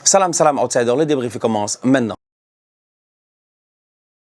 Salam, salam, outsider. Le débrief commence maintenant.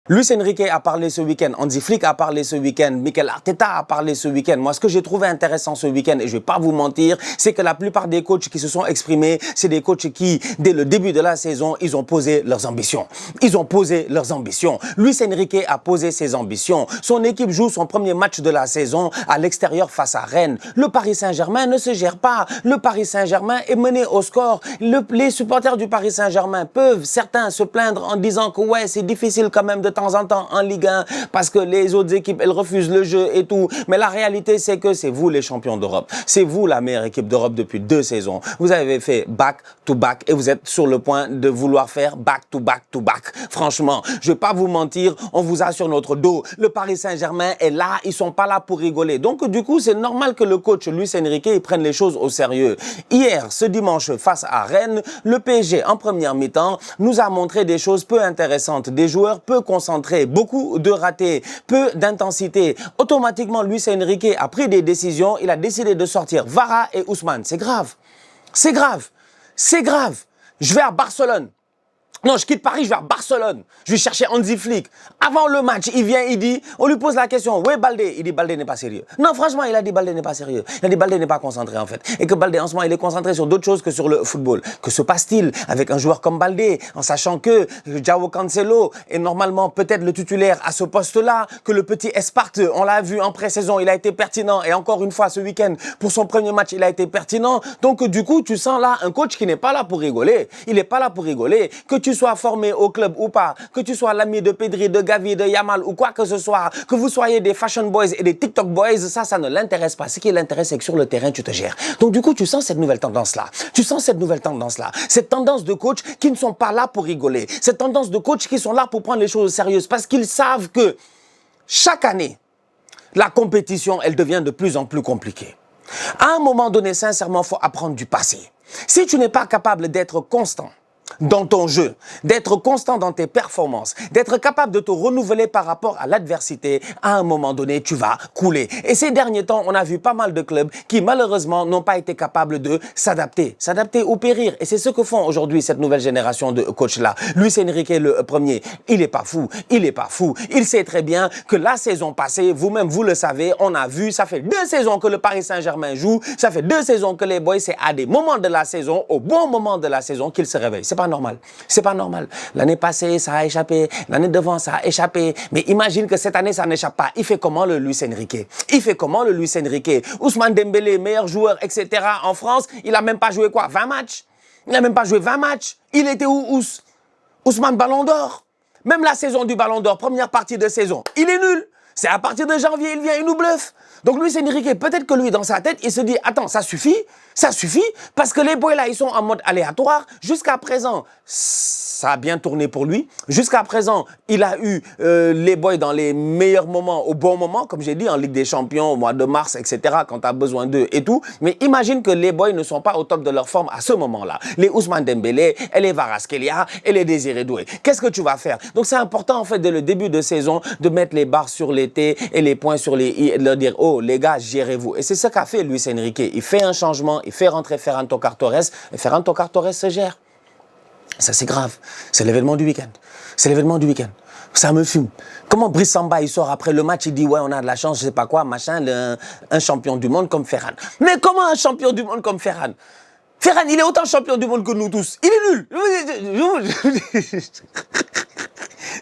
Luis Enrique a parlé ce week-end, Hansi Flick a parlé ce week-end, Mikel Arteta a parlé ce week-end. Moi, ce que j'ai trouvé intéressant ce week-end, et je vais pas vous mentir, c'est que la plupart des coachs qui se sont exprimés, c'est des coachs qui, dès le début de la saison, ils ont posé leurs ambitions. Ils ont posé leurs ambitions. Luis Enrique a posé ses ambitions. Son équipe joue son premier match de la saison à l'extérieur face à Rennes. Le Paris Saint-Germain ne se gère pas. Le Paris Saint-Germain est mené au score. Les supporters du Paris Saint-Germain peuvent, certains, se plaindre en disant que ouais, c'est difficile quand même de temps en temps en Ligue 1 parce que les autres équipes, elles refusent le jeu et tout. Mais la réalité, c'est que c'est vous les champions d'Europe. C'est vous la meilleure équipe d'Europe depuis 2 saisons. Vous avez fait back-to-back et vous êtes sur le point de vouloir faire back-to-back-to-back. Franchement, je vais pas vous mentir, on vous a sur notre dos. Le Paris Saint-Germain est là, ils sont pas là pour rigoler. Donc du coup, c'est normal que le coach Luis Enrique il prenne les choses au sérieux. Hier, ce dimanche, face à Rennes, le PSG en première mi-temps nous a montré des choses peu intéressantes. Des joueurs peu concentrés, beaucoup de ratés, peu d'intensité. Automatiquement, Luis Enrique a pris des décisions. Il a décidé de sortir Vara et Ousmane. C'est grave. C'est grave. C'est grave. Je vais à Barcelone. Non, je quitte Paris, je vais à Barcelone. Je vais chercher Hansi Flick. Avant le match, il vient, il dit, on lui pose la question, où est Baldé? Il dit, Baldé n'est pas sérieux. Non, franchement, il a dit, Baldé n'est pas sérieux. Il a dit, Baldé n'est pas concentré, en fait. Et que Baldé, en ce moment, il est concentré sur d'autres choses que sur le football. Que se passe-t-il avec un joueur comme Baldé, en sachant que João Cancelo est normalement peut-être le titulaire à ce poste-là, que le petit Esparte, on l'a vu en pré-saison, il a été pertinent. Et encore une fois, ce week-end, pour son premier match, il a été pertinent. Donc, du coup, tu sens là un coach qui n'est pas là pour rigoler. Il n'est pas là pour rigoler. Que tu sois formé au club ou pas, que tu sois l'ami de Pedri, de Gavi, de Yamal ou quoi que ce soit, que vous soyez des fashion boys et des TikTok boys, ça ne l'intéresse pas. Ce qui l'intéresse, c'est que sur le terrain, tu te gères. Donc du coup, tu sens cette nouvelle tendance-là. Tu sens cette nouvelle tendance-là. Cette tendance de coach qui ne sont pas là pour rigoler. Cette tendance de coach qui sont là pour prendre les choses sérieuses parce qu'ils savent que chaque année, la compétition, elle devient de plus en plus compliquée. À un moment donné, sincèrement, il faut apprendre du passé. Si tu n'es pas capable d'être constant dans ton jeu, d'être constant dans tes performances, d'être capable de te renouveler par rapport à l'adversité, à un moment donné, tu vas couler. Et ces derniers temps, on a vu pas mal de clubs qui, malheureusement, n'ont pas été capables de s'adapter ou périr. Et c'est ce que font aujourd'hui cette nouvelle génération de coachs-là. Luis Enrique, le premier, il est pas fou, il est pas fou. Il sait très bien que la saison passée, vous-même, vous le savez, on a vu, ça fait 2 saisons que le Paris Saint-Germain joue, ça fait 2 saisons que les boys, c'est à des moments de la saison, au bon moment de la saison, qu'ils se réveillent. C'est pas normal. C'est pas normal. L'année passée, ça a échappé. L'année devant, ça a échappé. Mais imagine que cette année, ça n'échappe pas. Il fait comment le Luis Enrique? Il fait comment le Luis Enrique? Ousmane Dembélé, meilleur joueur, etc. en France, il a même pas joué quoi? 20 matchs? Il a même pas joué 20 matchs. Il était où, Ousmane Ballon d'Or? Même la saison du Ballon d'Or, première partie de saison, il est nul. C'est à partir de janvier, il vient, il nous bluffe. Donc Luis Enrique, peut-être que lui, dans sa tête, il se dit, attends, ça suffit, parce que les boys là, ils sont en mode aléatoire. Jusqu'à présent, ça a bien tourné pour lui. Jusqu'à présent, il a eu les boys dans les meilleurs moments, au bon moment, comme j'ai dit, en Ligue des Champions, au mois de mars, etc., quand tu as besoin d'eux et tout. Mais imagine que les boys ne sont pas au top de leur forme à ce moment-là. Les Ousmane Dembélé, et les Kvaratskhelia, et les Désiré Doué. Qu'est-ce que tu vas faire? Donc c'est important, en fait, dès le début de saison, de mettre les barres sur les T et les points sur les I et de leur dire, oh, les gars, gérez-vous. Et c'est ce qu'a fait Luis Enrique. Il fait un changement, il fait rentrer Ferran Torres, et Ferran Torres se gère. Ça, c'est grave. C'est l'événement du week-end. C'est l'événement du week-end. Ça me fume. Comment Brice Samba, il sort après le match, il dit, ouais, on a de la chance, je sais pas quoi, machin, un champion du monde comme Ferran. Mais comment un champion du monde comme Ferran? Ferran, il est autant champion du monde que nous tous. Il est nul.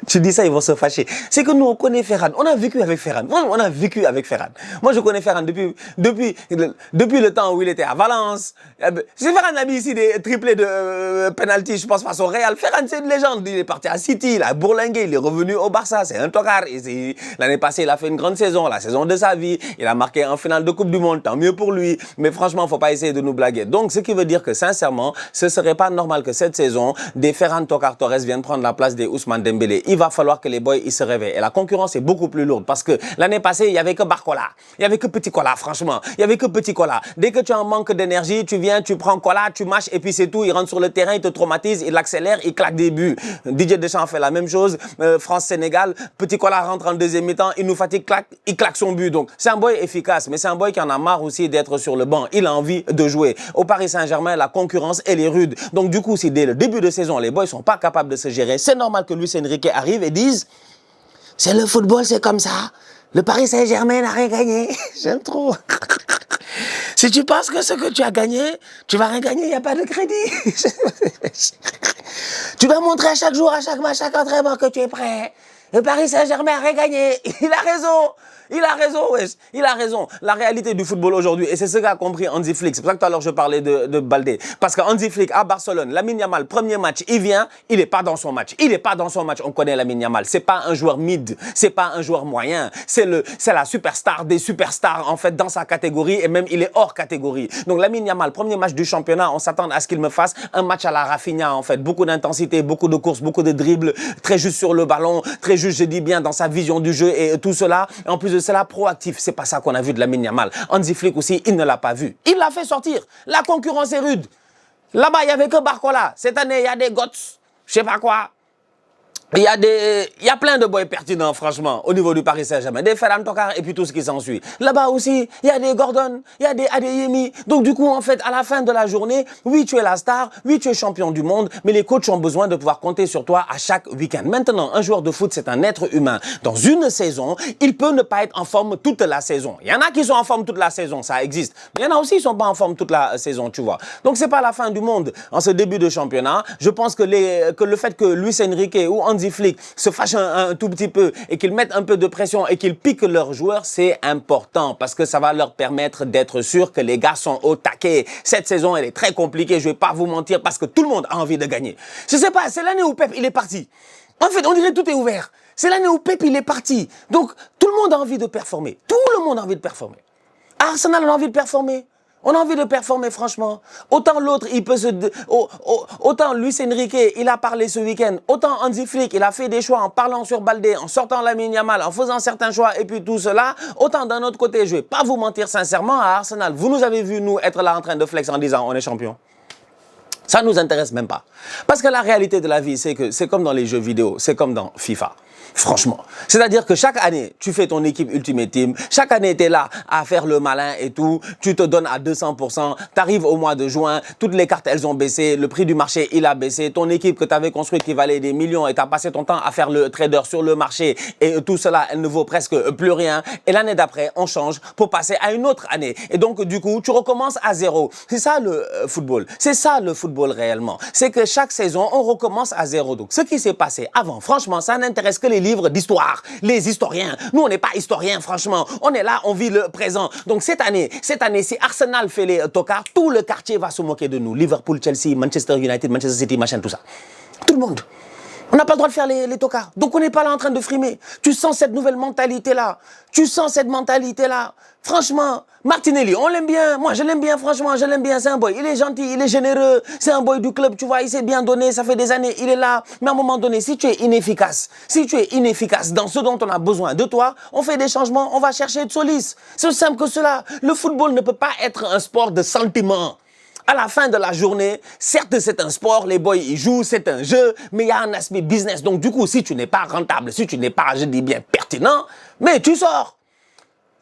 Tu dis ça, ils vont se fâcher. C'est que nous, on connaît Ferran. On a vécu avec Ferran. On a vécu avec Ferran. Moi, je connais Ferran depuis le temps où il était à Valence. Si Ferran a mis ici des triplés de penalty, je pense, face au Real. Ferran, c'est une légende. Il est parti à City, il a bourlingué, il est revenu au Barça. C'est un tocard. L'année passée, il a fait une grande saison, la saison de sa vie. Il a marqué en finale de Coupe du Monde. Tant mieux pour lui. Mais franchement, faut pas essayer de nous blaguer. Donc, ce qui veut dire que, sincèrement, ce serait pas normal que cette saison, des Ferran Torres viennent prendre la place des Ousmane Dembélé. Il va falloir que les boys ils se réveillent. Et la concurrence est beaucoup plus lourde parce que l'année passée, il n'y avait que Barcola. Il n'y avait que Petit Cola, franchement. Il n'y avait que Petit Cola. Dès que tu as un manque d'énergie, tu viens, tu prends Cola, tu mâches et puis c'est tout. Il rentre sur le terrain, il te traumatise, il accélère, il claque des buts. Didier Deschamps fait la même chose. France-Sénégal, Petit Cola rentre en deuxième mi-temps, il nous fatigue, il claque son but. Donc c'est un boy efficace, mais c'est un boy qui en a marre aussi d'être sur le banc. Il a envie de jouer. Au Paris Saint-Germain, la concurrence, elle est rude. Donc du coup, si dès le début de saison, les boys sont pas capables de se gérer, c'est normal que Luis Enrique arrive et dise « C'est le football, c'est comme ça. Le Paris Saint-Germain n'a rien gagné. » J'aime trop. Si tu penses que ce que tu as gagné, tu vas rien gagner, il n'y a pas de crédit. Tu dois montrer à chaque jour, à chaque match, à chaque entraînement que tu es prêt. Le Paris Saint-Germain a rien gagné. Il a raison. Il a raison, wesh. Il a raison. La réalité du football aujourd'hui, et c'est ce qu'a compris Hansi Flick. C'est pour ça que tout à l'heure je parlais de Baldé. Parce que Hansi Flick à Barcelone, Lamine Yamal, premier match, il vient, il n'est pas dans son match. Il n'est pas dans son match. On connaît Lamine Yamal. C'est pas un joueur mid, c'est pas un joueur moyen. C'est la superstar des superstars en fait dans sa catégorie et même il est hors catégorie. Donc Lamine Yamal, premier match du championnat, on s'attend à ce qu'il me fasse un match à la Rafinha en fait. Beaucoup d'intensité, beaucoup de courses, beaucoup de dribbles, très juste sur le ballon, très juste, je dis bien, dans sa vision du jeu et tout cela. Et en plus de cela, proactif. C'est pas ça qu'on a vu de Lamine Yamal. Hansi Flick aussi, il ne l'a pas vu. Il l'a fait sortir. La concurrence est rude. Là-bas, il n'y avait que Barcola. Cette année, il y a des Gots, je sais pas quoi. Il y a plein de boys pertinents, franchement, au niveau du Paris Saint-Germain. Des Ferran Tokar et puis tout ce qui s'ensuit. Là-bas aussi, il y a des Gordon, il y a des Adeyemi. Donc du coup, en fait, à la fin de la journée, oui, tu es la star, oui, tu es champion du monde, mais les coachs ont besoin de pouvoir compter sur toi à chaque week-end. Maintenant, un joueur de foot, c'est un être humain. Dans une saison, il peut ne pas être en forme toute la saison. Il y en a qui sont en forme toute la saison, ça existe. Mais il y en a aussi qui sont pas en forme toute la saison, tu vois. Donc c'est pas la fin du monde en ce début de championnat. Je pense que le fait que Luis Enrique ou Hansi Flick se fâchent un tout petit peu et qu'ils mettent un peu de pression et qu'ils piquent leurs joueurs, c'est important parce que ça va leur permettre d'être sûr que les gars sont au taquet. Cette saison, elle est très compliquée, je vais pas vous mentir, parce que tout le monde a envie de gagner. Je sais pas, c'est l'année où Pep, il est parti. En fait, on dirait que tout est ouvert. C'est l'année où Pep, il est parti. Donc, tout le monde a envie de performer. Tout le monde a envie de performer. Arsenal, on a envie de performer. On a envie de performer, franchement. Autant l'autre, il peut autant Luis Enrique, il a parlé ce week-end. Autant Hansi Flick, il a fait des choix en parlant sur Baldé, en sortant Lamine Yamal, en faisant certains choix et puis tout cela. Autant d'un autre côté, je vais pas vous mentir sincèrement, à Arsenal, vous nous avez vu, nous, être là en train de flex en disant on est champion. Ça ne nous intéresse même pas. Parce que la réalité de la vie, c'est que c'est comme dans les jeux vidéo, c'est comme dans FIFA. Franchement. C'est-à-dire que chaque année, tu fais ton équipe Ultimate Team. Chaque année, tu es là à faire le malin et tout. Tu te donnes à 200%. Tu arrives au mois de juin. Toutes les cartes, elles ont baissé. Le prix du marché, il a baissé. Ton équipe que tu avais construite qui valait des millions et tu as passé ton temps à faire le trader sur le marché. Et tout cela, elle ne vaut presque plus rien. Et l'année d'après, on change pour passer à une autre année. Et donc, du coup, tu recommences à zéro. C'est ça le football. C'est ça le football réellement. C'est que chaque saison, on recommence à zéro. Donc, ce qui s'est passé avant, franchement, ça n'intéresse que les livres d'histoire, les historiens. Nous, on n'est pas historiens, franchement. On est là, on vit le présent. Donc, cette année, si Arsenal fait les tocards, tout le quartier va se moquer de nous. Liverpool, Chelsea, Manchester United, Manchester City, machin, tout ça. Tout le monde. On n'a pas le droit de faire les tocards. Donc, on n'est pas là en train de frimer. Tu sens cette nouvelle mentalité-là. Tu sens cette mentalité-là. Franchement, Martinelli, on l'aime bien. Moi, je l'aime bien, franchement, je l'aime bien. C'est un boy. Il est gentil, il est généreux. C'est un boy du club, tu vois. Il s'est bien donné. Ça fait des années, il est là. Mais à un moment donné, si tu es inefficace dans ce dont on a besoin de toi, on fait des changements, on va chercher de Solis. C'est aussi simple que cela. Le football ne peut pas être un sport de sentiment. À la fin de la journée, certes c'est un sport, les boys ils jouent, c'est un jeu, mais il y a un aspect business. Donc du coup, si tu n'es pas rentable, si tu n'es pas, je dis bien, pertinent, mais tu sors.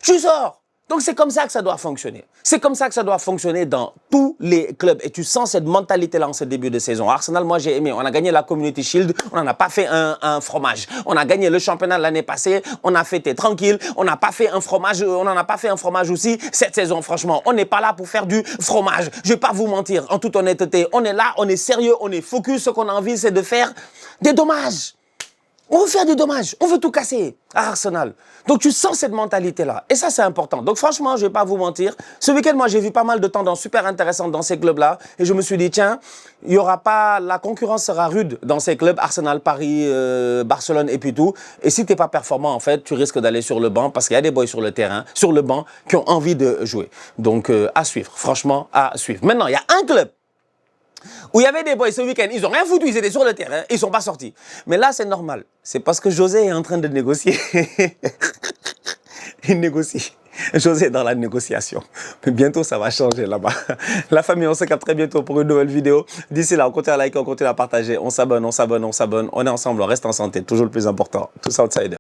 Tu sors. Donc c'est comme ça que ça doit fonctionner. C'est comme ça que ça doit fonctionner dans tous les clubs. Et tu sens cette mentalité-là en ce début de saison. Arsenal, moi j'ai aimé. On a gagné la Community Shield. On n'en a pas fait un fromage. On a gagné le championnat l'année passée. On a fêté tranquille. On n'a pas fait un fromage. On n'en a pas fait un fromage aussi cette saison. Franchement, on n'est pas là pour faire du fromage. Je vais pas vous mentir. En toute honnêteté, on est là, on est sérieux, on est focus. Ce qu'on a envie, c'est de faire des dommages. On veut faire des dommages, on veut tout casser à Arsenal. Donc tu sens cette mentalité-là. Et ça, c'est important. Donc franchement, je ne vais pas vous mentir. Ce week-end, moi, j'ai vu pas mal de tendances super intéressantes dans ces clubs-là. Et je me suis dit, tiens, il y aura pas, la concurrence sera rude dans ces clubs, Arsenal, Paris, Barcelone et puis tout. Et si tu n'es pas performant, en fait, tu risques d'aller sur le banc parce qu'il y a des boys sur le terrain, sur le banc, qui ont envie de jouer. Donc à suivre, franchement, à suivre. Maintenant, il y a un club où il y avait des boys ce week-end, ils ont rien foutu, ils étaient sur le terrain, ils sont pas sortis. Mais là, c'est normal. C'est parce que José est en train de négocier. Il négocie. José est dans la négociation. Mais bientôt, ça va changer là-bas. La famille, on se capte très bientôt pour une nouvelle vidéo. D'ici là, on continue à liker, on continue à partager. On s'abonne, on s'abonne, on s'abonne. On est ensemble, on reste en santé. Toujours le plus important. Tous outsiders.